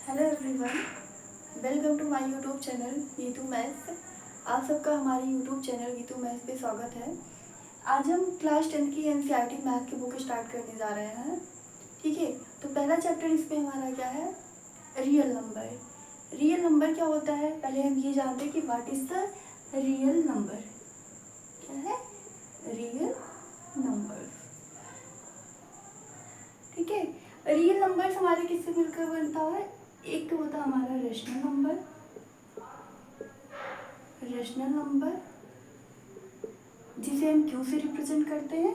Hello everyone, welcome to my YouTube channel Geetu Maths. आप सबका हमारे यूट्यूब चैनल गीतू मैथ्स पे स्वागत है। आज हम क्लास 10 की एनसीईआरटी मैथ की बुक स्टार्ट करने जा रहे हैं। ठीक है, तो पहला चैप्टर इसमें हमारा क्या है? Real number. रियल नंबर क्या होता है? पहले हम ये जानते हैं कि what is the real number. क्या है रियल नंबर? ठीक है, रियल नंबर्स हमारे किससे मिलकर बनता है? एक तो होता है हमारा रेशनल नंबर, जिसे हम क्यू से रिप्रेजेंट करते हैं।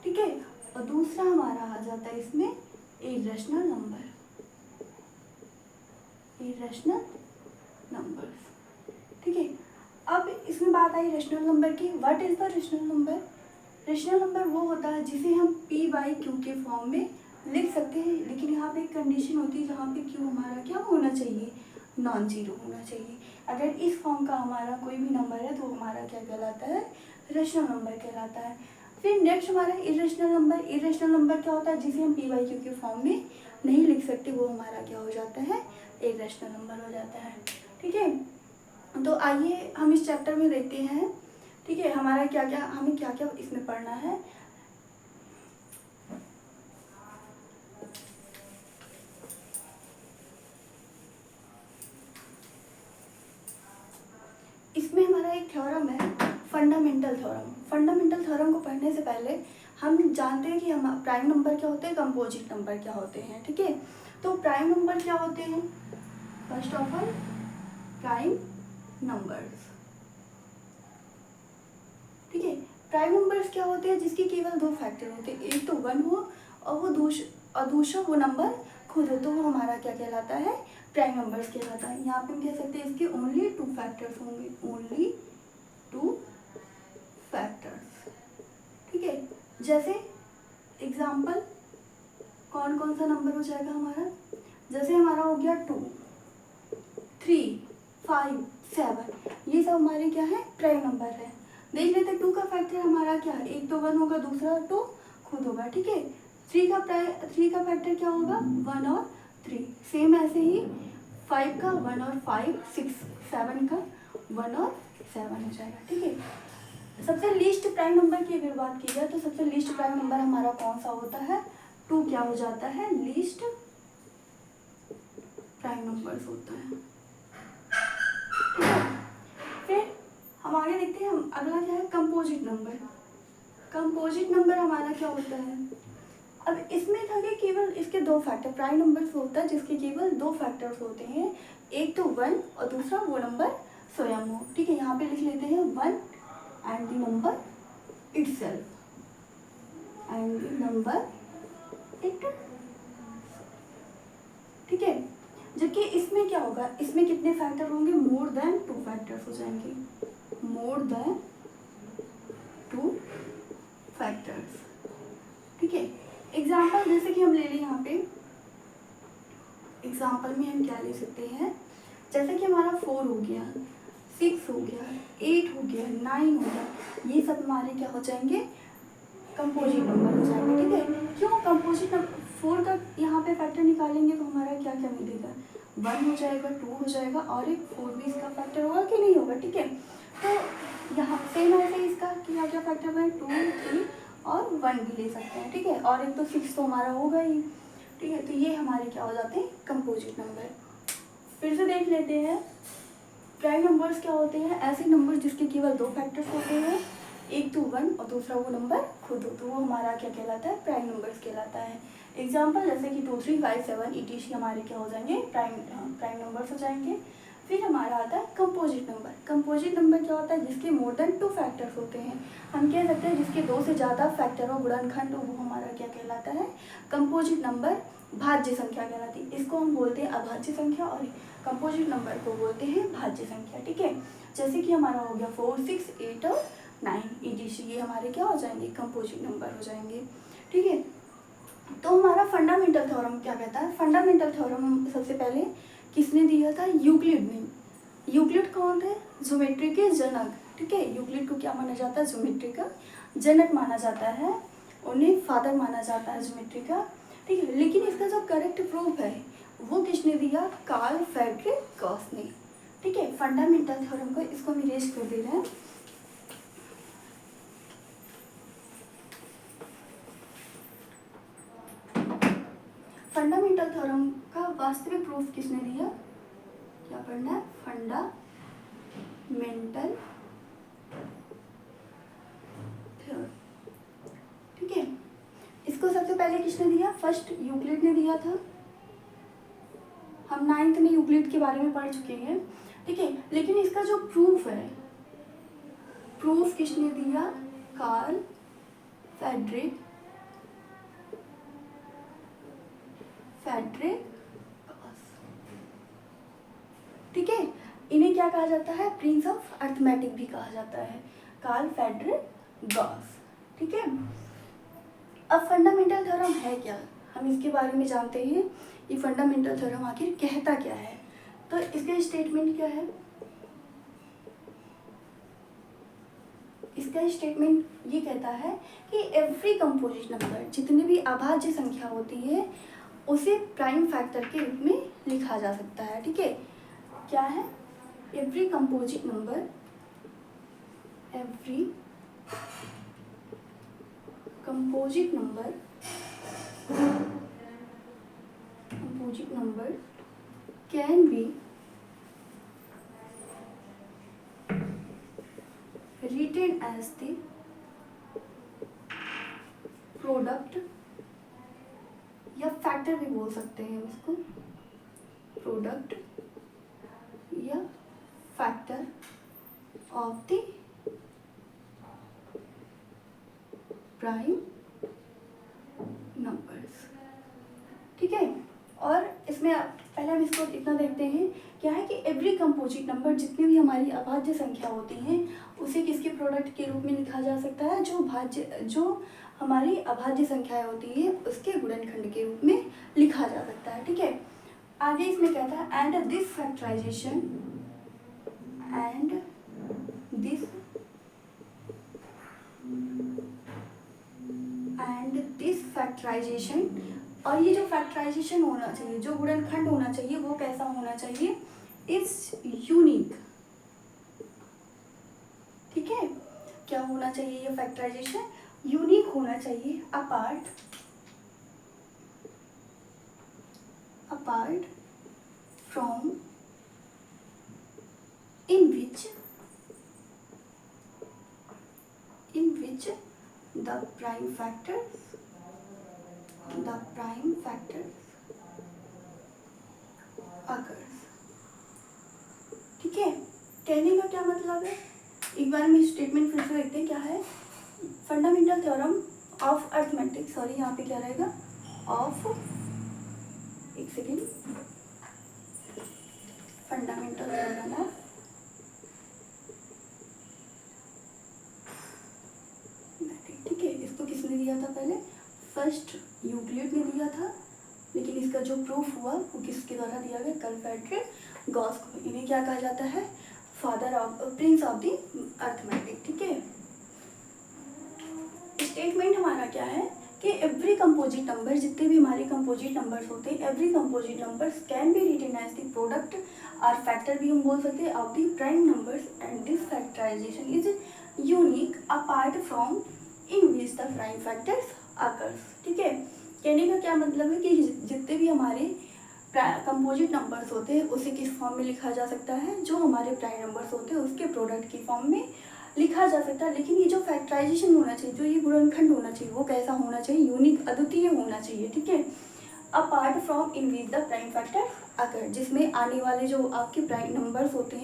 ठीक है, और दूसरा हमारा आ जाता है इसमें इरेशनल नंबर। ठीक है, अब इसमें बात आई रेशनल नंबर की। What is the rational number? Rational number वो होता है जिसे हम पी बाई क्यू के फॉर्म में लिख सकते हैं, लेकिन यहाँ पे एक कंडीशन होती है जहाँ पे क्यू हमारा क्या होना चाहिए? नॉन जीरो होना चाहिए। अगर इस फॉर्म का हमारा कोई भी नंबर है तो हमारा क्या कहलाता है? रेशनल नंबर कहलाता है। फिर नेक्स्ट हमारा इरेशनल नंबर। इरेशनल नंबर क्या होता है? जिसे हम पी बाई क्यू के फॉर्म में नहीं लिख सकते, वो हमारा क्या हो जाता है? इरेशनल नंबर हो जाता है। ठीक है, तो आइए हम इस चैप्टर में देखते हैं। ठीक है, हमें क्या क्या इसमें पढ़ना है। इसमें हमारा एक थ्योरम है, फंडामेंटल थ्योरम। फंडामेंटल थ्योरम को पढ़ने से पहले हम जानते हैं कि हम प्राइम नंबर क्या होते हैं, कंपोजिट नंबर क्या होते हैं। ठीक है, तो प्राइम नंबर क्या होते हैं? First of all prime numbers. ठीक है, प्राइम नंबर्स क्या होते हैं? जिसके केवल दो फैक्टर होते हैं, एक तो 1 हो और दूसरा वो नंबर खुद हो, तो वो हमारा क्या कहलाता है? प्राइम नंबर्स कहलाता है। यहाँ पे हम कह सकते हैं इसके ओनली 2 फैक्टर्स होंगे, ओनली 2 फैक्टर्स। ठीक है, जैसे एग्जाम्पल कौन कौन सा नंबर हो जाएगा हमारा? जैसे हमारा हो गया 2, 3, 5, 7, ये सब हमारे क्या है? प्राइम नंबर है। देख लेते 2 का फैक्टर हमारा क्या है? एक तो 1 होगा, दूसरा 2 खुद होगा। ठीक है, 3 का फैक्टर क्या होगा? 1 और 3। सेम ऐसे ही 5 का 1 और 5, 6, 7 का 1 और 7 हो जाएगा। ठीक है, सबसे लीस्ट प्राइम नंबर की अगर बात की जाए तो सबसे लीस्ट प्राइम नंबर हमारा कौन सा होता है? 2 क्या हो जाता है? लीस्ट प्राइम नंबर्स होता है। फिर हम आगे देखते हैं, हम अगला क्या है? Composite number. कंपोजिट नंबर हमारा क्या होता है? अब इसमें था कि केवल इसके 2 फैक्टर, प्राइम नंबर्स होता है जिसके केवल 2 फैक्टर्स होते हैं, एक तो 1 और दूसरा वो नंबर स्वयं हो। ठीक है, यहाँ पे लिख लेते हैं 1 and the number itself, and the number it. ठीक है, जबकि इसमें क्या होगा? इसमें कितने फैक्टर होंगे? मोर देन 2 फैक्टर्स हो जाएंगे, मोर देन 2 फैक्टर्स। ठीक है, एग्जाम्पल जैसे कि हम ले लें, यहाँ पे एग्जाम्पल में हम क्या ले सकते हैं? जैसे कि हमारा 4 हो गया, 6 हो गया, 8 हो गया, 9 हो गया, ये सब हमारे क्या हो जाएंगे? कंपोजिट नंबर हो जाएंगे। ठीक है, क्यों कंपोजिट नंबर? 4 का यहाँ पे फैक्टर निकालेंगे तो हमारा क्या क्या मिलेगा? 1 हो जाएगा, 2 हो जाएगा और एक 4 भी इसका फैक्टर होगा कि नहीं होगा? ठीक है, तो यहाँ सेम ऐसे इसका क्या क्या फैक्टर है? 2, 3 और 1 भी ले सकते हैं। ठीक है, और एक तो 6 तो हमारा होगा ही। ठीक है, तो ये हमारे क्या हो जाते हैं? Composite number. फिर से देख लेते हैं, प्राइम नंबर्स क्या होते हैं? ऐसे नंबर जिसके केवल 2 फैक्टर्स होते हैं, एक तो 1 और दूसरा वो नंबर खुद हो, तो वो हमारा क्या कहलाता है? प्राइम नंबर्स कहलाता है। एग्जाम्पल जैसे कि 2, 3, 5, 7 ETC हमारे क्या हो जाएंगे? प्राइम नंबर्स हो जाएंगे। फिर हमारा आता है कंपोजिट नंबर। कंपोजिट नंबर क्या होता है? जिसके मोर देन 2 फैक्टर्स होते हैं, हम कह सकते हैं जिसके 2 से ज़्यादा फैक्टर हो, गुणनखंड हो, वो हमारा क्या कहलाता है? कंपोजिट नंबर भाज्य संख्या कहलाती है। इसको हम बोलते हैं अभाज्य संख्या और कंपोजिट नंबर को बोलते हैं भाज्य संख्या। ठीक है, जैसे कि हमारा हो गया 4, 6, 8 और 9 ETC, ये हमारे क्या हो जाएंगे? कंपोजिट नंबर हो जाएंगे। ठीक है, तो हमारा फंडामेंटल थ्योरम क्या कहता है? फंडामेंटल थ्योरम सबसे पहले किसने दिया था? यूक्लिड ने। यूक्लिड कौन थे? ज्योमेट्री के जनक। ठीक है, यूक्लिड को क्या माना जाता है? ज्योमेट्री का जनक माना जाता है, उन्हें फादर माना जाता है ज्योमेट्री का। ठीक है, लेकिन इसका जो करेक्ट प्रूफ है वो किसने दिया? कार्ल फ्रेडरिक गॉस ने। ठीक है, फंडामेंटल थ्योरम को इसको हम इरेज कर दे रहे हैं। फंडामेंटल थ्योरम का वास्तविक प्रूफ किसने दिया? क्या पढ़ना है? Fundamental theorem. ठीक है, इसको सबसे पहले किसने दिया? फर्स्ट यूक्लिड ने दिया था। हम 9th में यूक्लिड के बारे में पढ़ चुके हैं। ठीक है, लेकिन इसका जो प्रूफ है, प्रूफ किसने दिया? Karl Frederick Gauss. ठीक है, इन्हें क्या कहा जाता है? प्रिंस ऑफ अर्थमेटिक भी कहा जाता है, कार्ल फ्रेडरिक गॉस। ठीक है, अब फंडामेंटल थ्योरम है क्या, हम इसके बारे में जानते हैं। ये फंडामेंटल थ्योरम आखिर कहता क्या है? तो इसका स्टेटमेंट क्या है? इसका स्टेटमेंट ये कहता है कि एवरी कंपोजिट नंबर, जितनी भी अभाज्य संख्या होती है, उसे प्राइम फैक्टर के रूप में लिखा जा सकता है। ठीक है, क्या है? Every composite number, every composite number, composite number can be written as the product, या फैक्टर भी बोल सकते हैं इसको, प्रोडक्ट या factor of the prime numbers. ठीक है, और इसमें पहले हम इसको इतना देखते हैं, क्या है कि एवरी कंपोजिट नंबर, जितनी भी हमारी अभाज्य संख्या होती हैं, उसे किसके प्रोडक्ट के रूप में लिखा जा सकता है? जो हमारी अभाज्य संख्याएं होती है उसके गुणनखंड के रूप में लिखा जा सकता है। ठीक है, आगे इसमें कहता है एंड दिस फैक्टराइजेशन, और ये जो फैक्टराइजेशन होना चाहिए, जो गुणनखंड होना चाहिए, वो कैसा होना चाहिए? Is unique. ठीक है, क्या होना चाहिए? ये फैक्टराइजेशन यूनिक होना चाहिए, apart from in which the prime factors occurs। ठीक है, कहने का क्या मतलब है? एक बार हम स्टेटमेंट फिर से देखते हैं क्या है। Fundamental theorem of arithmetic, sorry यहाँ पे क्या रहेगा? ऑफ, एक सेकेंड, फंडामेंटल थ्योरम ऑफ ठीक है, इसको किसने दिया था? पहले फर्स्ट यूक्लिड ने दिया था, लेकिन इसका जो प्रूफ हुआ वो किसके द्वारा दिया गया? कार्ल फ्रेडरिक गॉस को। इन्हें क्या कहा जाता है? Prince of the arithmetic. ठीक है, स्टेटमेंट हमारा क्या है कि एवरी कंपोजिट नंबर, जितने भी हमारे कंपोजिट नंबर्स होते हैं, every composite numbers can be written as the product और फैक्टर भी हम बोल सकते हैं of the prime numbers, and this factorisation is unique apart from in which the prime factors occurs. ठीक है, कहने का क्या मतलब है कि जितने भी हमारे कंपोजिट नंबर्स होते हैं उसे किस फॉर्म में लिखा जा सकता है? जो हमारे प्राइम नंबर्स होते हैं उसके प्रोडक्ट की फॉर्म में लिखा जा सकता है। लेकिन ये जो फैक्टराइजेशन होना चाहिए, जो ये गुणनखंड होना चाहिए, वो कैसा होना चाहिए? यूनिक, अद्वितीय होना चाहिए। ठीक है, apart from in which the prime factor occur, जिसमें आने वाले जो आपके प्राइम नंबर्स होते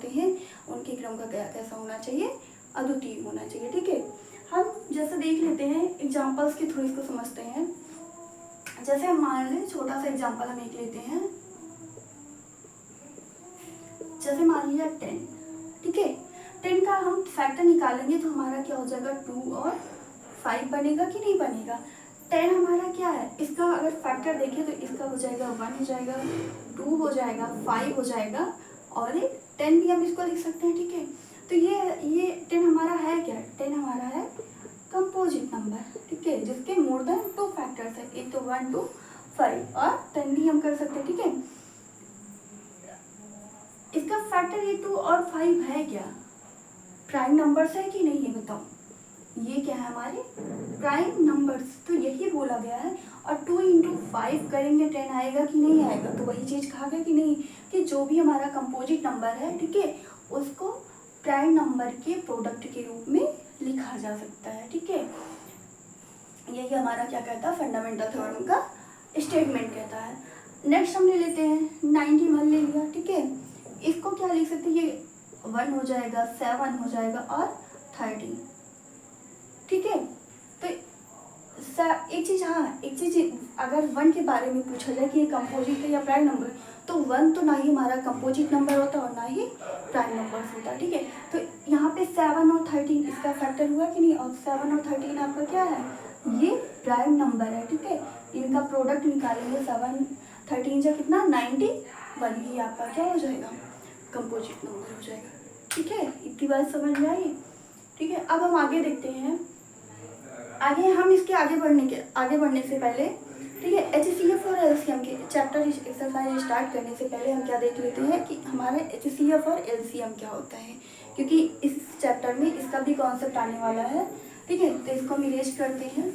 हैं उनके क्रम का कैसा होना चाहिए? अद्वितीय होना चाहिए। ठीक है, हम जैसे देख लेते हैं एग्जाम्पल्स के थ्रू इसको समझते हैं। जैसे हम मान लें, छोटा सा एग्जाम्पल हम एक लेते हैं, जैसे मान लिया 10। ठीक है, 10 का हम फैक्टर निकालेंगे तो हमारा क्या हो जाएगा? 2 और 5 बनेगा कि नहीं बनेगा? 10 हमारा क्या है? इसका अगर फैक्टर देखें तो इसका हो जाएगा 1 हो जाएगा, 2 हो जाएगा, 5 हो जाएगा, और एक 10 भी हम इसको लिख सकते हैं। ठीक है, तो ये 10 हमारा है क्या? 10 हमारा है कंपोजिट नंबर। ठीक है, जिसके मोर देन 2 फैक्टर्स है, एक तो 1, 2, 5 और 10 भी हम कर सकते हैं, ठीक है। इसका फैक्टर ये 2 और 5 है क्या, प्राइम नंबर्स है कि नहीं, ये बताओ। ये क्या है हमारे प्राइम नंबर्स, तो यही बोला गया है। और 2 इंटू 5 करेंगे 10 आएगा कि नहीं आएगा, तो वही चीज़ कहा गया कि नहीं कि जो भी हमारा कंपोजिट नंबर है, ठीक है, उसको प्राइम नंबर के प्रोडक्ट के रूप में लिखा जा सकता है, ठीक है। यही हमारा क्या कहता है, फंडामेंटल थ्योरम का स्टेटमेंट कहता है। नेक्स्ट हम ले लेते हैं 91 ले लिया, ठीक है। इसको क्या लिख सकते हैं, ये 1 हो जाएगा, 7 हो जाएगा और 13, ठीक है। तो एक चीज़, हाँ एक चीज़, अगर 1 के बारे में पूछा जाए कि ये कंपोजिट है या प्राइम नंबर, तो 1 तो ना ही हमारा कंपोजिट नंबर होता और ना ही प्राइम नंबर होता, ठीक है। तो यहाँ पे 7 और 13 इसका फैक्टर हुआ कि नहीं, और 7 और 13 आपका क्या है, ये प्राइम नंबर है, ठीक है। इनका प्रोडक्ट निकालेंगे, 7 13 जा कितना 91, ही आपका क्या हो जाएगा, कंपोजिट नंबर हो जाएगा, ठीक है। इतनी बात समझ में आई, ठीक है। अब हम आगे देखते हैं, आगे हम इसके आगे बढ़ने से पहले, ठीक है, HCF और LCM के चैप्टर एक्सरसाइज स्टार्ट करने से पहले हम क्या देख लेते हैं कि हमारे HCF और LCM क्या होता है, क्योंकि इस चैप्टर में इसका भी कॉन्सेप्ट आने वाला है, ठीक है। तो इसको हम इरेज करते हैं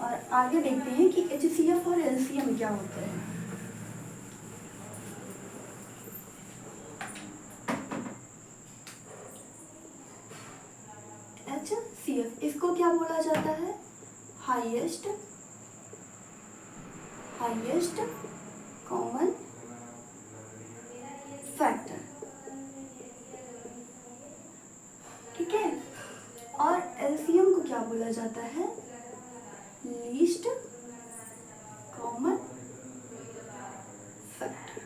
और आगे देखते हैं कि HCF और LCM क्या होता है। HCF इसको क्या बोला जाता है, हाईएस्ट कॉमन फैक्टर, ठीक है। और LCM को क्या बोला जाता है, लीस्ट कॉमन फैक्टर,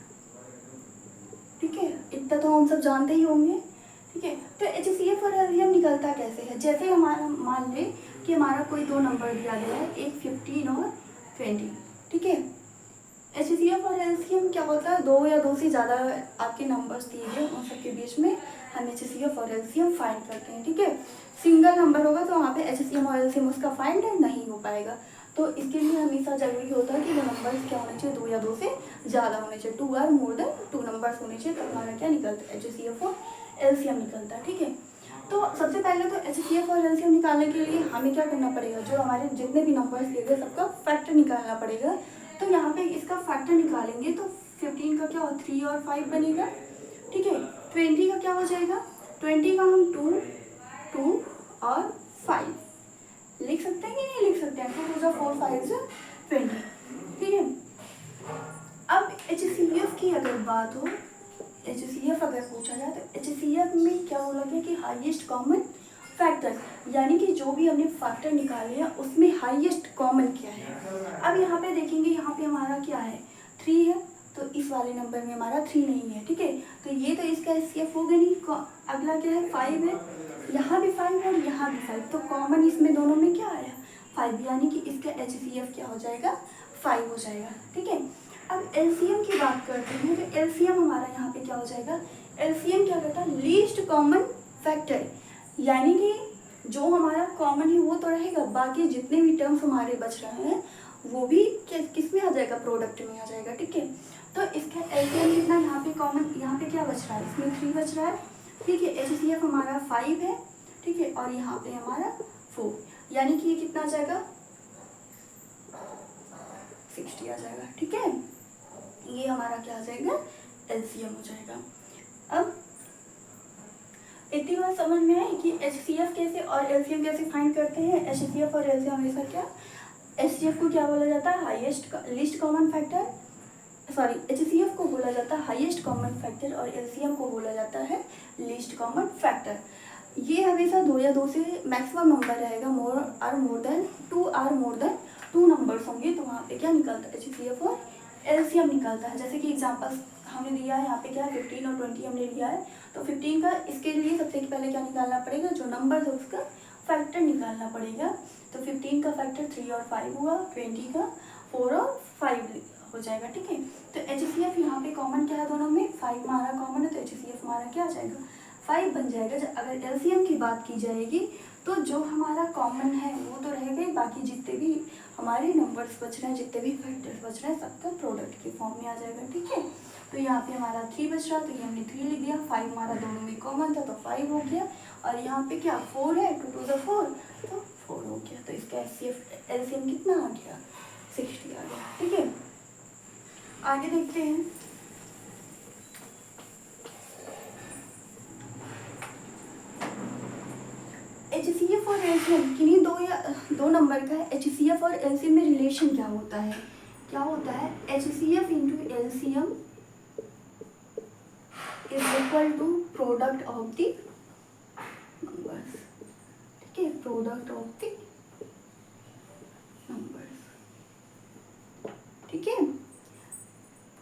ठीक है। इतना तो हम सब जानते ही होंगे, ठीक है। तो HCF और LCM निकलता कैसे है, जैसे हमारा मान ले कि हमारा कोई दो नंबर दिया गया है, एक 15 और 20, ठीक है। HCF और LCM क्या होता है, 2 या 2 से ज़्यादा आपके नंबर्स दिए गए उन सबके बीच में हम HCF और LCM फाइंड करते हैं, ठीक है। सिंगल नंबर होगा तो वहाँ पे HCM और LCM उसका फाइंड नहीं हो पाएगा, तो इसके लिए हमेशा जरूरी होता है कि वो नंबर्स क्या होने चाहिए, 2 या 2 से ज़्यादा होने चाहिए, 2 आर मोर देन 2 नंबर्स होने चाहिए, तब हमारा क्या निकलता है, HCF और LCM निकलता है, ठीक है। तो सबसे पहले तो HCF और LCM निकालने के लिए हमें क्या करना पड़ेगा, जो हमारे जितने भी नंबर्स दिए गए सबका फैक्टर निकालना पड़ेगा। तो यहाँ पे इसका फैक्टर निकालेंगे तो 15 का क्या हो, 3 और 5 बनेगा, ठीक है। 20 का क्या हो जाएगा, 20 का हम 2 और 5 लिख सकते हैं कि नहीं लिख सकते हैं, 2 2 4 5 20, ठीक है। अब HCF की अगर बात हो, HCF अगर पूछा जाए तो HCF में क्या बोला गया कि हाईएस्ट कॉमन फैक्टर, यानी कि जो भी हमने फैक्टर निकाले हैं उसमें हाईएस्ट कॉमन क्या है। अब यहाँ पे देखेंगे, यहाँ पे हमारा क्या है, 3 है, तो इस वाले नंबर में हमारा 3 नहीं है, ठीक है। तो ये तो इसका HCF हो गया नहीं, अगला क्या है, 5 है, यहाँ भी 5 है और यहाँ भी 5, तो कॉमन इसमें दोनों में क्या आया, 5, यानी कि इसका HCF क्या हो जाएगा, 5 हो जाएगा, ठीक है। अब LCM की बात करते हैं, तो LCM हमारा यहाँ पे क्या हो जाएगा, LCM क्या करता है, लीस्ट कॉमन फैक्टर, यानी कि जो हमारा कॉमन है वो तो रहेगा, बाकी जितने भी टर्म्स हमारे बच रहे हैं वो भी किस में आ जाएगा, प्रोडक्ट में आ जाएगा, ठीक है। तो इसका LCM कितना, यहाँ पे कॉमन, यहाँ पे क्या बच रहा है, इसमें 3 बच रहा है, ठीक है। HCF हमारा 5 है, ठीक है, और यहाँ पे हमारा 4, यानी कि ये कितना आ जाएगा, 60 आ जाएगा, ठीक है। ये हमारा क्या आ जाएगा, LCM हो जाएगा। अब इतनी बात समझ में आई कि HCF कैसे और LCM कैसे फाइंड करते हैं। HCF और LCM हमेशा क्या, HCF को क्या बोला जाता है, highest least common factor, sorry HCF को बोला जाता है हाईएस्ट कॉमन फैक्टर और LCM को बोला जाता है लीस्ट कॉमन फैक्टर। ये हमेशा 2 या 2 से मैक्सिमम नंबर रहेगा, मोर देन 2 नंबर्स होंगे तो वहाँ पे क्या निकलता है, HCF और LCM निकलता है। जैसे कि एग्जांपल हमने दिया है, यहाँ पे क्या है 15 और 20 हमने लिया है, तो 15 का इसके लिए सबसे पहले क्या निकालना पड़ेगा, जो नंबर है उसका फैक्टर निकालना पड़ेगा। तो 15 का फैक्टर 3 और 5 हुआ, 20 का 4 और 5 हो जाएगा, ठीक है। तो HCF यहाँ पे कॉमन क्या है दोनों में, 5 हमारा कॉमन है, तो HCF हमारा क्या आ जाएगा, 5 बन जाएगा। अगर LCM की बात की जाएगी तो जो हमारा कॉमन है वो तो रहेगा ही, बाकी जितने भी हमारे नंबर्स बच रहे हैं, जितने भी फैक्टर्स बच रहे हैं सबका प्रोडक्ट के फॉर्म में आ जाएगा। ठीक है, तो यहाँ पे हमारा 3 बच रहा, तो ये हमने 3 लिख दिया। 5 हमारा दोनों में कॉमन था तो 5 हो गया, और यहाँ पे क्या 4 है, 2 to the 4 तो 4 हो गया। तो इसका एलसीएम कितना आ गया, 60 आ गया। ठीक है, आगे देखते हैं। HCF और LCM किन्हीं दो नंबर का है। HCF और LCM में रिलेशन क्या होता है, क्या होता है, HCF into LCM is equal to product of the numbers. ठीक है, प्रोडक्ट ऑफ द नंबर्स। ठीक है,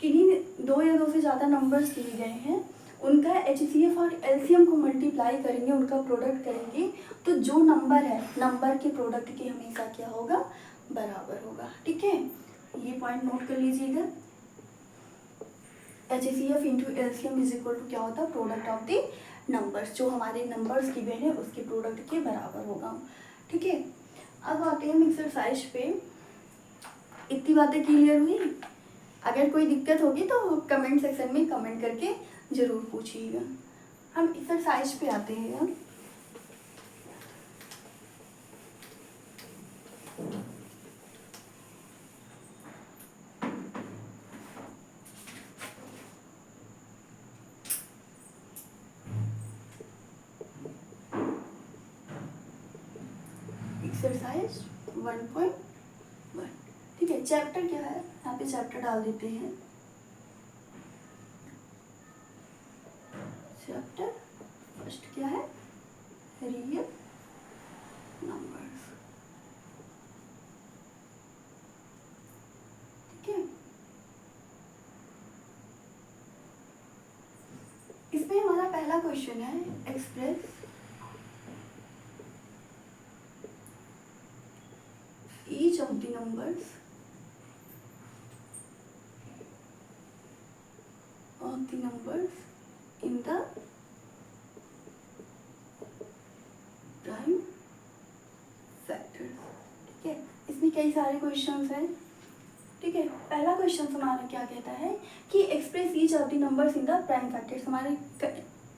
किन्हीं 2 या 2 से ज़्यादा नंबर्स दिए गए हैं, उनका HCF और LCM को मल्टीप्लाई करेंगे, उनका प्रोडक्ट करेंगे, तो जो नंबर है नंबर के प्रोडक्ट के हमेशा क्या होगा, बराबर होगा। ठीक है, ये पॉइंट नोट कर लीजिएगा। HCF into LCM is equal to क्या होता है, प्रोडक्ट ऑफ द नंबर्स। जो हमारे नंबर्स गिवन है उसके प्रोडक्ट के बराबर होगा। ठीक है, अब आते हैं हम एक्सरसाइज पे। इतनी बातें क्लियर हुई? अगर कोई दिक्कत होगी तो कमेंट सेक्शन में कमेंट करके ज़रूर पूछिएगा। हम एक्सरसाइज पे आते हैं। हम एक्सरसाइज 1.1। ठीक है, चैप्टर क्या है, यहाँ पे चैप्टर डाल देते हैं। चैप्टर फर्स्ट क्या है, रियल नंबर्स। ठीक है, इसमें हमारा पहला क्वेश्चन है, express each of the numbers in the prime factors। ठीक है, इसमें कई सारे क्वेश्चंस हैं। ठीक है, पहला क्वेश्चन हमारा क्या कहता है कि express each of the numbers in the prime factors. हमारे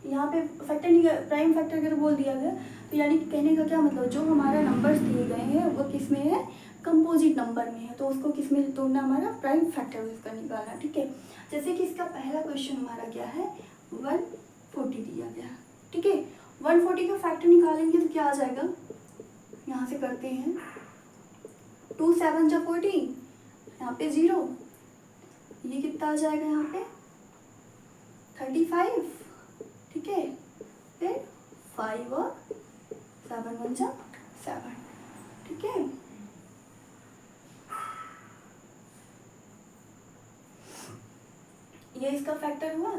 यहाँ पे फैक्टर नहीं, प्राइम फैक्टर अगर बोल दिया गया तो यानी कि कहने का क्या मतलब, जो हमारा नंबर्स दिए गए हैं वो किस में है, कंपोजिट नंबर में है, तो उसको किस में तोड़ना, हमारा प्राइम फैक्टर उसका निकालना। ठीक है, जैसे कि इसका पहला क्वेश्चन हमारा क्या है, 140 दिया गया। ठीक है, 140 का फैक्टर निकालेंगे तो क्या आ जाएगा, यहाँ से करते हैं, 2 7 जा 40, यहाँ पे 0, ये कितना आ जाएगा यहाँ पे 35। ठीक है, फिर 5 और 7 1 जा 7। ठीक है, ये इसका फैक्टर हुआ।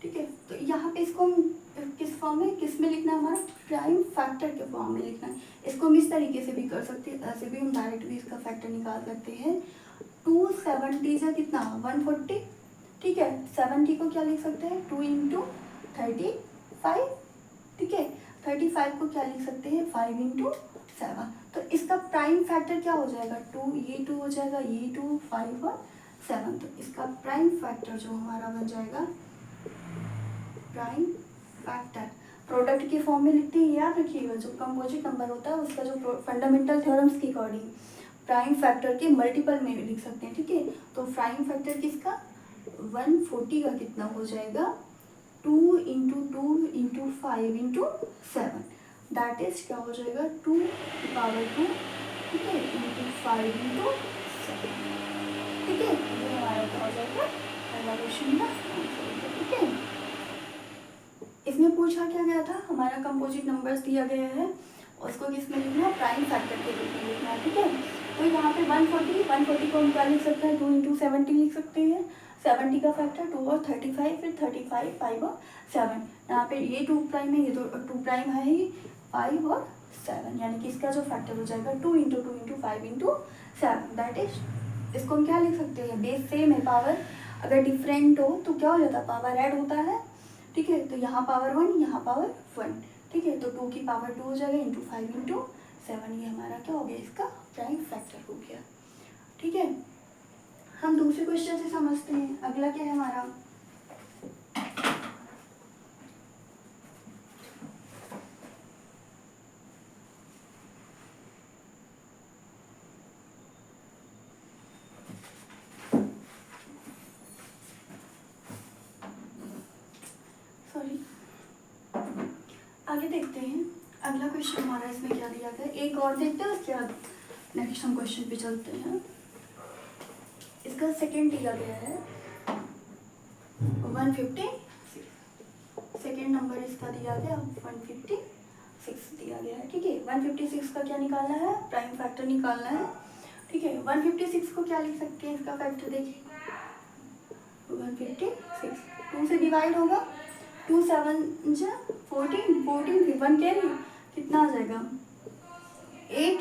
ठीक है, तो यहाँ पे इसको हम किस फॉर्म में, किस में लिखना है, हमारा प्राइम फैक्टर के फॉर्म में लिखना है। इसको हम इस तरीके से भी कर सकते हैं, ऐसे भी हम डायरेक्ट भी इसका फैक्टर निकाल सकते हैं। 270 से कितना 140। ठीक है, 70 को क्या लिख सकते हैं, 2 इंटू 35। ठीक है, 35 को क्या लिख सकते हैं, 5 इंटू 7। तो इसका प्राइम फैक्टर क्या हो जाएगा, 2, ये 2 हो जाएगा, ये 2, 5 और 7। तो इसका प्राइम फैक्टर जो हमारा बन जाएगा, प्राइम फैक्टर प्रोडक्ट के फॉर्म में लिखते हैं। याद रखिएगा, जो कंपोजिट नंबर होता है उसका जो फंडामेंटल थ्योरम्स के अकॉर्डिंग प्राइम फैक्टर के मल्टीपल में लिख सकते हैं। ठीक है, तो प्राइम फैक्टर किसका, 140 का कितना हो जाएगा, 2 into 2 into 5 into 7, that is क्या हो जाएगा 2 की पावर 2। ठीक है, इंटू 5 इंटू 7। ठीक है, ये हमारा क्या हो जाएगा, पहला क्वेश्चन का। ठीक है, इसमें पूछा क्या गया था, हमारा कंपोजिट नंबर्स दिया गया है, उसको किस में लिखना है, प्राइम फैक्टर के रूप में लिखना है। ठीक है, तो यहाँ पे 140 को हम क्या लिख सकते हैं, 2 इंटू 70 लिख सकते हैं। 70 का फैक्टर 2 और 35, फिर 35, 5 और 7। यहाँ पे ये 2 प्राइम है, ये तो 2 प्राइम है ही, 5 और 7, यानी कि इसका जो फैक्टर हो जाएगा 2 into 2 into 5 into 7, that is, इसको हम क्या लिख सकते हैं, बेस सेम है, पावर अगर डिफरेंट हो तो क्या हो जाता है, पावर ऐड होता है। ठीक है, तो यहाँ पावर 1, यहाँ पावर 1। ठीक है, तो 2 की पावर 2 हो जाएगा इंटू 5 इंटू 7, ये हमारा क्या हो गया, इसका प्राइम फैक्टर हो गया। ठीक है, हम दूसरे क्वेश्चन से समझते हैं। अगला क्या है हमारा, सॉरी, आगे देखते हैं। अगला क्वेश्चन हमारा इसमें क्या दिया गया, एक और देखते हैं, उसके बाद नेक्स्ट हम क्वेश्चन पे चलते हैं। इसका सेकंड दिया गया है 156, सेकंड नंबर इसका दिया गया 156 दिया गया है। ठीक है, 156 का क्या निकालना है, प्राइम फैक्टर निकालना है। ठीक है, 156 को क्या लिख सकते हैं, इसका फैक्टर देखिए 156 2 से डिवाइड होगा, 2 7 जा 14, 14 फिर 1 कैरी, कितना आ जाएगा 8,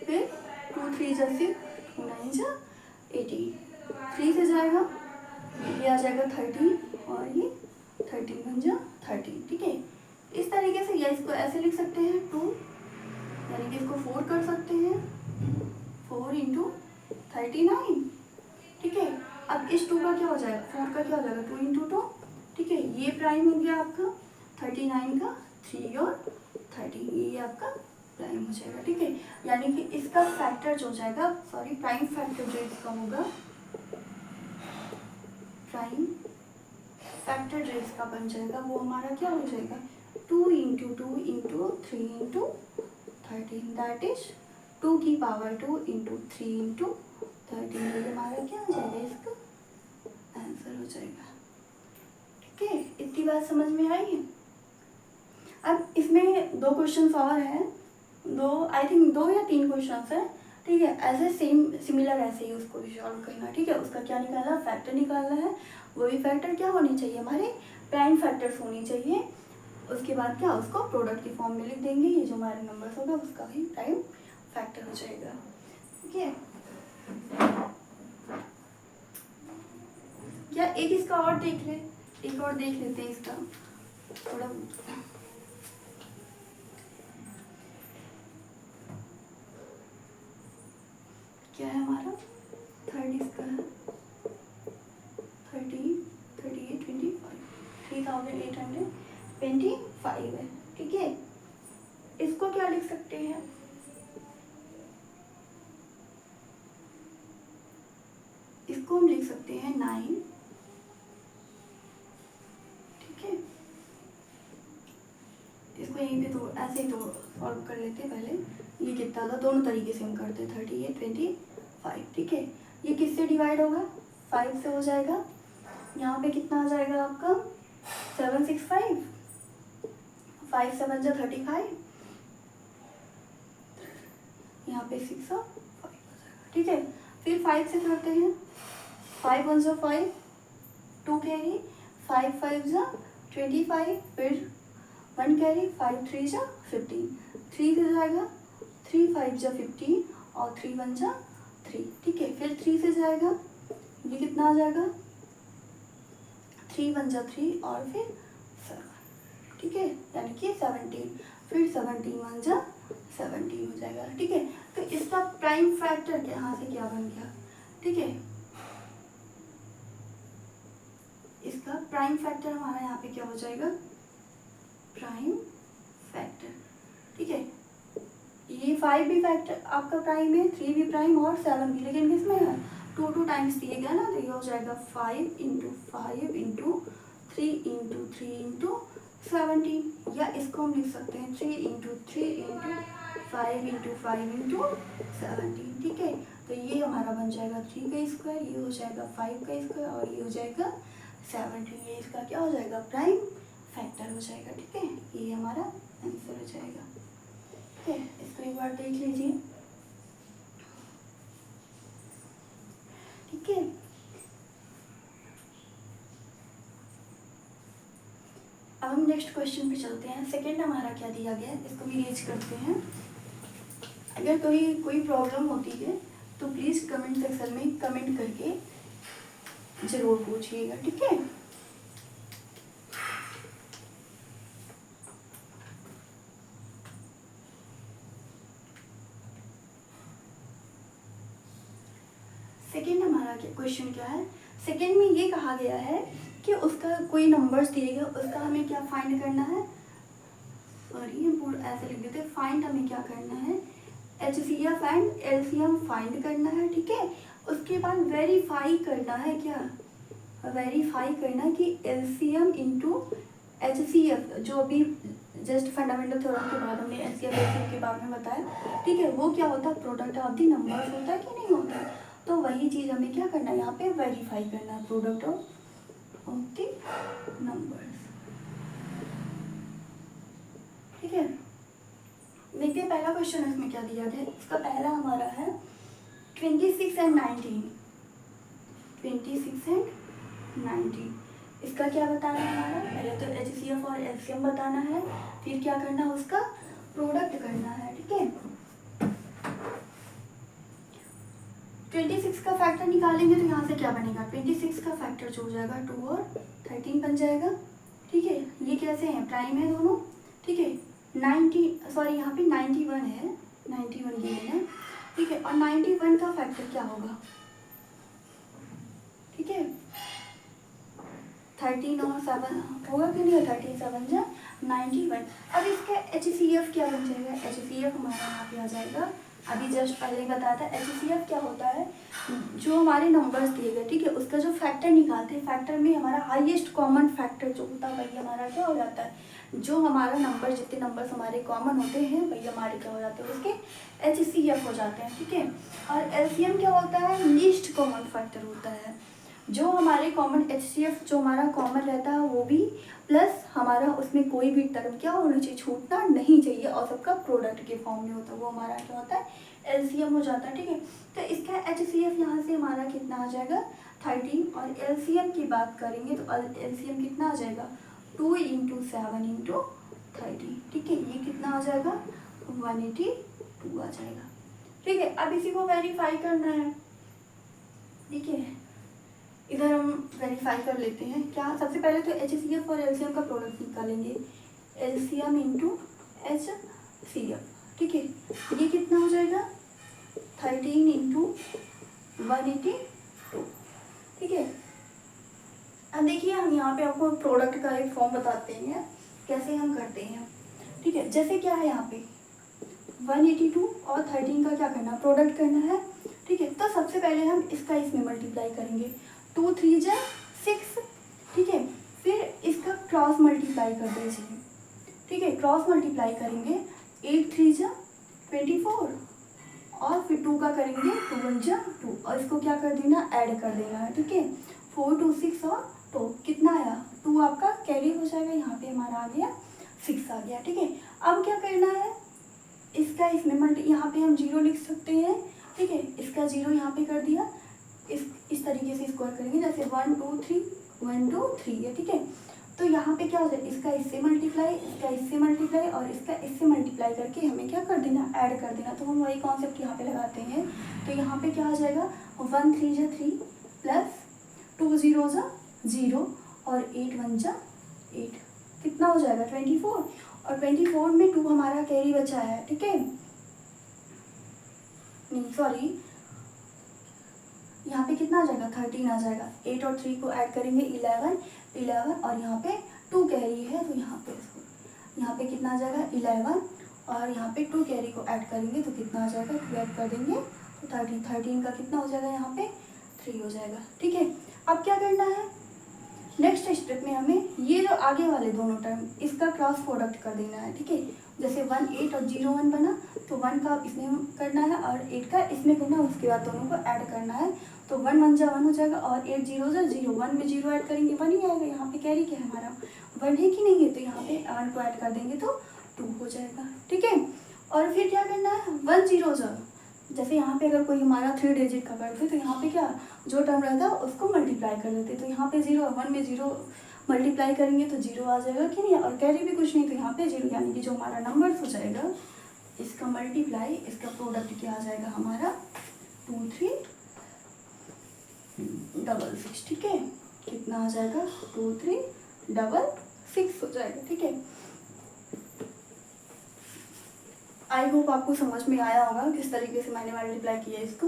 फिर 2 3 जा 6, 2 9 जा 18, 3 से जाएगा, ये आ जाएगा 13 और ये 13 बन जा 13। ठीक है, इस तरीके से, या इसको ऐसे लिख सकते हैं 2, यानी कि इसको 4 कर सकते हैं, 4 इंटू 39। ठीक है, अब इस 2 का क्या हो जाएगा, 4 का क्या हो जाएगा 2 इंटू 2। ठीक है, ये प्राइम हो गया आपका 39 का 3 और 13, ये आपका प्राइम हो जाएगा। ठीक है, यानी कि इसका फैक्टर जो हो जाएगा, सॉरी प्राइम फैक्टर जो इसका होगा, प्राइम फैक्टर जो इसका बन जाएगा वो हमारा क्या हो जाएगा 2 into 2 into 3 into 13, that is 2 की पावर 2 इंटू 3 इंटू 13, ये हमारा क्या हो जाएगा, इसका आंसर हो जाएगा। ठीक है, इतनी बात समझ में आई है। अब इसमें 2 क्वेश्चन और हैं, 2 आई थिंक 2 या 3 क्वेश्चन हैं। ठीक है, ऐसे सेम सिमिलर ऐसे ही उसको भी सॉल्व करना। ठीक है, उसका क्या निकालना, फैक्टर निकालना है, वही फैक्टर क्या होनी चाहिए, हमारे प्राइम फैक्टर्स होनी चाहिए। उसके बाद क्या, उसको प्रोडक्ट की फॉर्म में लिख देंगे, ये जो हमारे नंबर्स होगा उसका ही प्राइम फैक्टर हो जाएगा। ठीक है, क्या एक इसका और देख ले, एक और देख लेते हैं इसका थोड़ा, क्या है हमारा थर्ड इसका है 3825 है। ठीक है, इसको क्या लिख सकते हैं, इसको हम लिख सकते हैं 9। ठीक है, इसको यहीं पे तो ऐसे ही तो सॉल्व कर लेते हैं। पहले ये कितना था, दोनों तरीके से हम करते 3825। ठीक है, ये किससे डिवाइड होगा, 5 से हो जाएगा। यहाँ पे कितना आ जाएगा आपका 765, 5 7 जा 35, यहाँ पे 6 और 5 आ जाएगा। ठीक है, फिर 5 से करते हैं, 5 1 जा 5, 2 कैरी, 5 5 जा 25, फिर 1 कैरी, 5 3 जा 15, 3 से जाएगा, 3 5 जा 15 और 3 1 जा 3। ठीक है, फिर 3 से जाएगा, ये कितना आ जाएगा 3 1 जा 3 और फिर 7। ठीक है, यानी कि 17, फिर 17 1 जा 17 हो जाएगा। ठीक है, तो इसका प्राइम फैक्टर यहाँ से क्या बन गया। ठीक है, इसका प्राइम फैक्टर हमारा यहाँ पे क्या हो जाएगा, प्राइम फैक्टर। ठीक है, ये 5 भी फैक्टर आपका प्राइम है, 3 भी प्राइम और 7 भी, लेकिन किसमें है 2 टाइम्स दिए गया ना, तो ये हो जाएगा 5 इंटू 5 इंटू 3 इंटू 3 इंटू 17, या इसको हम लिख सकते हैं 3 इंटू 3 इंटू 5 इंटू 5 इंटू 17। ठीक है, तो ये हमारा बन जाएगा 3 का स्क्वायर, ये हो जाएगा 5 का स्क्वायर और ये हो जाएगा 17, ये इसका क्या हो जाएगा प्राइम फैक्टर हो जाएगा। ठीक है, ये हमारा आंसर हो जाएगा। ठीक है, इसको एक बार देख लीजिए। ठीक है, अब हम नेक्स्ट क्वेश्चन पे चलते हैं। सेकंड हमारा क्या दिया गया है, इसको भी रीच करते हैं। अगर कोई प्रॉब्लम होती है तो प्लीज़ कमेंट सेक्शन में कमेंट करके ज़रूर पूछिएगा। ठीक है, क्वेश्चन क्या है, सेकेंड में ये कहा गया है कि उसका कोई नंबर्स दिए गए, उसका हमें क्या फाइंड करना है, सॉरी पूरा ऐसे लिख देते, फाइंड हमें क्या करना है, HCF एंड LCM फाइंड करना है, ठीक है। उसके बाद वेरीफाई करना है, क्या वेरीफाई करना कि LCM इंटू HCF, जो अभी जस्ट फंडामेंटल थ्योरम के बाद हमने HCF LCM के बारे में बताया, ठीक है, वो क्या होता है, प्रोडक्ट ऑफ दी नंबर्स होता है कि नहीं होता है। तो वही चीज़ हमें क्या करना है, यहाँ पे वेरीफाई करना है, प्रोडक्ट ऑफ दी नंबर्स, ठीक है। देखिए पहला क्वेश्चन इसमें क्या दिया गया, इसका पहला हमारा है 26 एंड 19, 26 एंड 19, इसका क्या बताना है हमारा, पहले तो HCF और LCM बताना है, फिर क्या करना है, उसका प्रोडक्ट करना है, ठीक है। 26 का फैक्टर निकालेंगे तो यहाँ से क्या बनेगा, 26 का फैक्टर जो हो जाएगा 2 और 13 बन जाएगा, ठीक है। ये कैसे हैं, प्राइम है दोनों, ठीक है। 90 सॉरी यहाँ पे 91 है, 91 गिवन है, ठीक है। और 91 का फैक्टर क्या होगा, ठीक है, 13 और 7 होगा कि नहीं, 13 7 जा 91। अब इसका HCF क्या बन जाएगा, HCF हमारा यहाँ पे आ जाएगा, अभी जस्ट पहले बताया था HCF क्या होता है, जो हमारे नंबर्स दिए गए, ठीक है, उसका जो फैक्टर निकालते हैं, फैक्टर में हमारा हाईएस्ट कॉमन फैक्टर जो होता है वही हमारा क्या हो जाता है, जो हमारा नंबर, जितने नंबर्स हमारे कॉमन होते हैं वही हमारे क्या हो जाते हैं, उसके HCF हो जाते हैं, ठीक है। और LCM क्या होता है, लीस्ट कॉमन फैक्टर होता है, जो हमारे कॉमन HCF जो हमारा कॉमन रहता है वो भी, प्लस हमारा उसमें कोई भी टर्म क्या होना चाहिए, छूटना नहीं चाहिए, और सबका प्रोडक्ट के फॉर्म में होता है, वो हमारा क्या होता है, LCM हो जाता है, ठीक है। तो इसका HCF यहाँ से हमारा कितना आ जाएगा 13, और LCM की बात करेंगे तो LCM कितना आ जाएगा 2 इंटू 7 इंटू 30, ठीक है, ये कितना आ जाएगा 182 आ जाएगा, ठीक है। अब इसी को वेरीफाई करना है, ठीक है, इधर हम वेरीफाई कर लेते हैं, क्या सबसे पहले तो HCF और LCM का प्रोडक्ट निकालेंगे, LCM इंटू HCF, ठीक है, ये कितना हो जाएगा 13 इंटू 182, ठीक है। अब देखिए हम यहाँ पे आपको प्रोडक्ट का एक फॉर्म बताते हैं कैसे हम करते हैं, ठीक है। जैसे क्या है यहाँ पे 182 और 13 का क्या करना, प्रोडक्ट करना है, ठीक है। तो सबसे पहले हम इसका इसमें मल्टीप्लाई करेंगे, 2 3 जा 6, ठीक है। फिर इसका क्रॉस मल्टीप्लाई कर दीजिए, ठीक है, क्रॉस मल्टीप्लाई करेंगे, 8 3 जा 24, और फिर 2 का करेंगे 2 1 जा 2, और इसको क्या कर देना, ऐड कर देना है, ठीक है। 4 2 6 और 2 कितना आया 2, आपका कैरी हो जाएगा, यहाँ पे हमारा आ गया 6 आ गया, ठीक है। अब क्या करना है, इसका इसमें यहाँ पे हम 0 लिख सकते हैं, ठीक है, इसका 0 यहाँ पे कर दिया, इस तरीके से स्क्वायर करेंगे, जैसे 1 2 3 1 2 3 है, ठीक है। तो यहाँ पे क्या हो जाए, इसका इससे मल्टीप्लाई, इसका इससे मल्टीप्लाई, और इसका इससे मल्टीप्लाई करके हमें क्या कर देना, ऐड कर देना। तो हम वही कॉन्सेप्ट यहाँ पे लगाते हैं, तो यहाँ पे क्या आ जाएगा 1 3 जा 3 प्लस 2 0 जा 0 और 8 1 जा 8, कितना हो जाएगा 24, और 24 में 2 हमारा कैरी बचा है, ठीक है, नहीं सॉरी यहाँ पे कितना आ जाएगा 13 आ जाएगा, 8 और 3 को ऐड करेंगे 11 11, और यहाँ पे 2 कैरी है, तो यहाँ पे कितना आ जाएगा 11, और यहाँ पे 2 कैरी को ऐड करेंगे तो कितना आ जाएगा, 2 ऐड कर देंगे तो 13 का कितना हो जाएगा, यहाँ पे 3 हो जाएगा, ठीक है। अब क्या करना है, नेक्स्ट स्टेप में हमें ये जो आगे वाले दोनों टर्म इसका क्रॉस प्रोडक्ट कर देना है, ठीक है। जैसे 1 8 और 0 1 बना, तो 1 का इसमें करना है और 8 का इसमें करना है, उसके बाद दोनों को ऐड करना है, तो 1 1 जा 1 हो जाएगा, और 8 0 जा 0, 1 में 0 ऐड करेंगे 1 ही आएगा, यहाँ पे कैरी क्या है हमारा 1 है कि नहीं है, तो यहाँ पे 1 को ऐड कर देंगे तो 2 हो जाएगा, ठीक है। और फिर क्या करना है 1 0 जा, जैसे यहाँ पे अगर कोई हमारा 3 डिजिट का करते तो यहाँ पे क्या जो टर्म रहता है उसको मल्टीप्लाई कर देते, तो यहाँ पे 0 1 में 0 मल्टीप्लाई करेंगे तो 0 आ जाएगा कि नहीं, और कैरी भी कुछ नहीं, तो यहाँ पे 0, यानी कि जो हमारा नंबर हो जाएगा इसका मल्टीप्लाई, इसका प्रोडक्ट क्या आ जाएगा हमारा 2 3 6 6, ठीक है, कितना आ जाएगा 2 3 6 हो जाएगा, ठीक है। आई होप आपको समझ में आया होगा किस तरीके से मैंने मल्टीप्लाई किया इसको।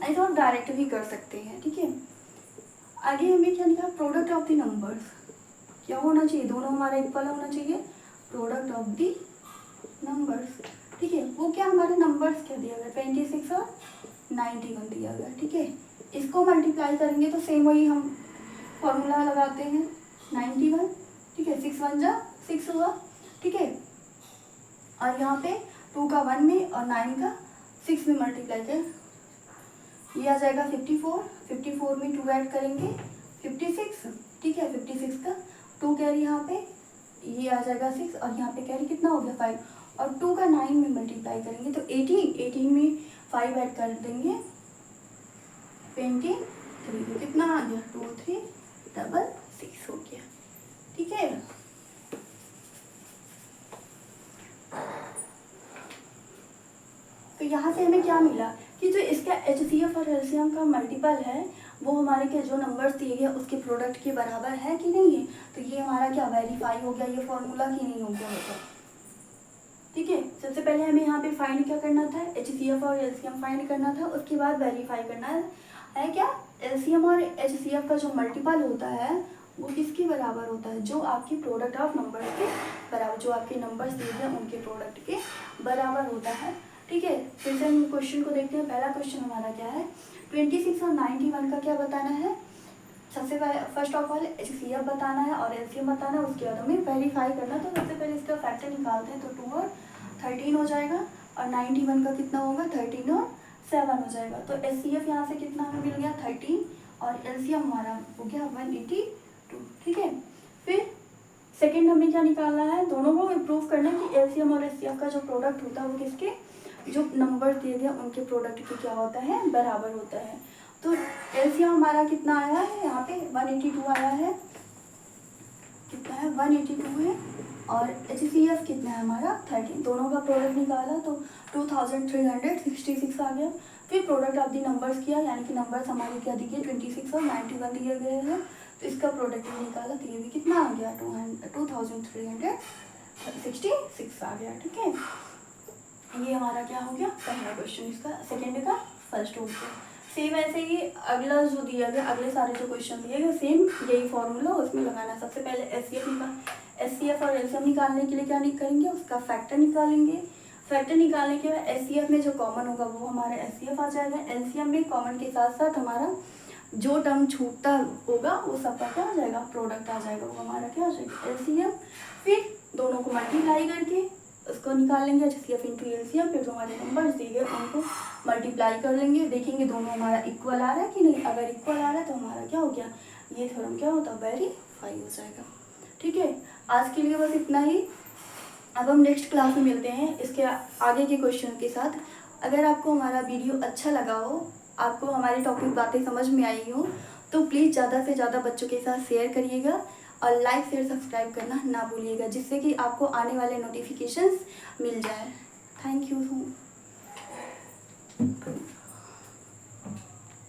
नहीं तो आप डायरेक्ट भी कर सकते हैं, ठीक है। आगे हमें क्या लिखा, प्रोडक्ट ऑफ द नंबर्स क्या होना चाहिए, दोनों हमारा इक्वल होना चाहिए, प्रोडक्ट ऑफ द नंबर्स, ठीक है। वो क्या हमारे नंबर्स क्या दिया गया, 26 और 91 दिया गया, ठीक है। इसको मल्टीप्लाई करेंगे तो सेम वही हम फॉर्मूला लगाते हैं 91, ठीक है। 6 1 जा 6 हुआ, ठीक है। और यहाँ पे 2 का 1 में और 9 का 6 में मल्टीप्लाई कर, ये आ जाएगा 54, 54 में 2 ऐड करेंगे 56, ठीक है। 56 का 2 कैरी यहाँ पे, ये आ जाएगा 6 और यहाँ पे कैरी कितना हो गया 5, और 2 का 9 में मल्टीप्लाई करेंगे तो 18 में 5 ऐड कर देंगे 23, तो कितना आ गया 2366 हो गया, ठीक है। तो यहाँ से हमें क्या मिला कि जो इसका HCF और LCM का मल्टीपल है वो हमारे के जो नंबर्स दिए गए उसके प्रोडक्ट के बराबर है कि नहीं है। तो ये हमारा क्या वेरीफाई हो गया ये फॉर्मूला कि नहीं हो गया होगा, ठीक है। सबसे पहले हमें यहाँ पे फाइंड क्या करना था, HCF और LCM फाइंड करना था, उसके बाद वेरीफाई करना है क्या, LCM और HCF का जो मल्टीपल होता है वो किसके बराबर होता है, जो आपकी प्रोडक्ट ऑफ नंबर्स के बराबर, जो आपके नंबर्स दिए गए उनके प्रोडक्ट के बराबर होता है, ठीक है। फिर से हम क्वेश्चन को देखते हैं। पहला क्वेश्चन हमारा क्या है, 26 और 91 का क्या बताना है, सबसे पहले फर्स्ट ऑफ ऑल HCF बताना है और LCM बताना है, उसके बाद हमें वेरीफाई करना। तो सबसे पहले इसका फैक्टर निकालते हैं, तो 2 और 13 हो जाएगा और 91 का कितना होगा 13 और 7 हो जाएगा। तो HCF यहाँ से कितना हमें मिल गया 13 और LCM हमारा हो गया 182, ठीक है। फिर सेकेंड हमें क्या निकालना है, दोनों को प्रूफ करना है कि LCM और HCF का जो प्रोडक्ट होता है वो किसके, जो नंबर दिए गए उनके प्रोडक्ट के क्या होता है बराबर होता है। तो LCM हमारा कितना आया है, यहाँ पे 182 आया है, कितना है 182 है, और HCF कितना है हमारा 13, दोनों का प्रोडक्ट निकाला तो 2366 आ गया। फिर प्रोडक्ट ऑफ दी नंबर्स किया, यानी कि नंबर्स हमारे क्या दिए 26 और 91 दिए गए हैं, तो इसका प्रोडक्ट भी निकाला तो ये भी कितना आ गया 2366 आ गया, ठीक है। ये हमारा क्या हो गया पहला क्वेश्चन, इसका सेकेंड का फर्स्ट हो गया। सेम ऐसे ही अगला जो दिया गया, अगले सारे जो क्वेश्चन दिए गए सेम यही फॉर्मूला उसमें लगाना है। सबसे पहले HCF और LCM निकालने के लिए क्या करेंगे, उसका फैक्टर निकालेंगे। फैक्टर निकालने के बाद HCF में जो कॉमन होगा वो हमारा HCF आ जाएगा, LCM में कॉमन के साथ साथ हमारा जो टर्म छूटता होगा वो सबका क्या आ जाएगा प्रोडक्ट आ जाएगा, वो हमारा क्या आ जाएगा LCM। फिर दोनों को मल्टीप्लाई करके उसको निकाल लेंगे HCF इंटू LCM, फिर जो हमारे नंबर्स दिए गए उनको मल्टीप्लाई कर लेंगे, देखेंगे दोनों हमारा इक्वल आ रहा है कि नहीं। अगर इक्वल आ रहा है तो हमारा क्या हो गया, ये थ्योरम क्या होता है वेरीफाई हो जाएगा, ठीक है। आज के लिए बस इतना ही, अब हम नेक्स्ट क्लास में मिलते हैं इसके आगे के क्वेश्चन के साथ। अगर आपको हमारा वीडियो अच्छा लगा हो, आपको हमारी टॉपिक बातें समझ में आई हो, तो प्लीज़ ज़्यादा से ज़्यादा बच्चों के साथ शेयर करिएगा और लाइक शेयर सब्सक्राइब करना ना भूलिएगा, जिससे कि आपको आने वाले नोटिफिकेशंस मिल जाए। Thank you.